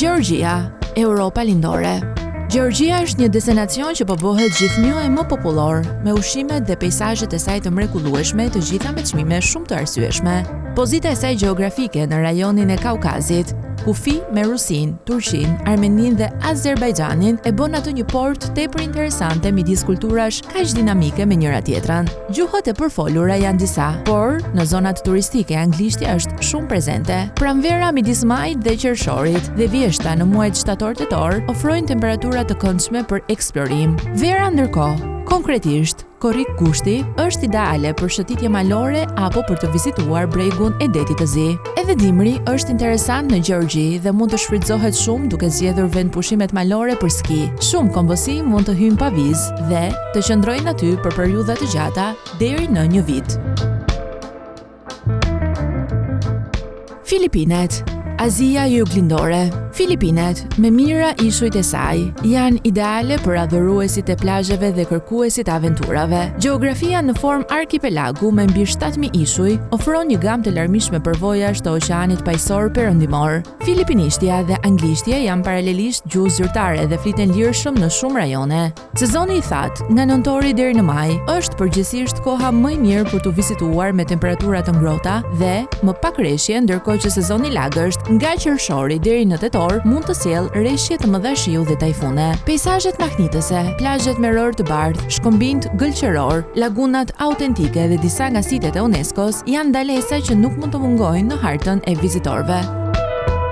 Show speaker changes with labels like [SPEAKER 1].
[SPEAKER 1] Gjeorgjia, Europa lindore. Gjeorgjia është një destinacion që po bëhet gjithnjë e më popullor, me ushqimet dhe peizazhet e saj të mrekullueshme, të gjitha me çmime shumë të arsyeshme. Pozita e saj gjeografike në rajonin e Kaukazit, kufi me Rusin, Turqin, Armenin dhe Azerbajxhanin e bën atë një port tepër interesante midis kulturash kaq dinamike me njëra tjetrën. Gjuhët e përfolura janë disa, por në zonat turistike anglishtja është shumë prezente. Pranvera midis majit dhe qershorit dhe vjeshta në muajt shtator-tetor ofrojnë temperatura të këndshme për eksplorim. Vera ndërkohë, konkretisht, korrik kushti është ideale për shëtitje malore apo për të vizituar bregun e detit të zi. Edhe dimri është interesant në Gjeorgji dhe mund të shfrytëzohet shumë duke zgjedhur vend pushimet malore për ski. Shumë kombësi mund të hyjnë pa vizë dhe të qëndrojnë aty për periudha të gjata deri në një vit. Filipinet, Azia Juglindore. Filipinet, me mira ishujt e saj, janë ideale për adhuruesit e plazheve dhe kërkuesit e aventurave. Gjeografia në formë arkipelagu me mbi 7000 ishuj ofron një gamë të larmishme përvojash të oqeanit paqësor perëndimor. Filipinishtja dhe anglishtja janë paralelisht gjuhë zyrtare dhe fliten lirshëm në shumë rajone. Sezoni i thatë, nga nëntori deri në maj, është përgjithsisht koha më e mirë për të vizituar me temperatura të ngrohta dhe më pak reshje, ndërkohë që sezoni i lagësht nga qershori deri në tetor mund të sjellë reshje të mëdha shiu dhe tajfune. Peizazhet mahnitëse, plazhet me rërë të bardhë, shkëmbinjt gëlqëror, lagunat autentike dhe disa nga sitet e UNESCO-s janë ndalesa që nuk mund të mungojnë në hartën e vizitorëve.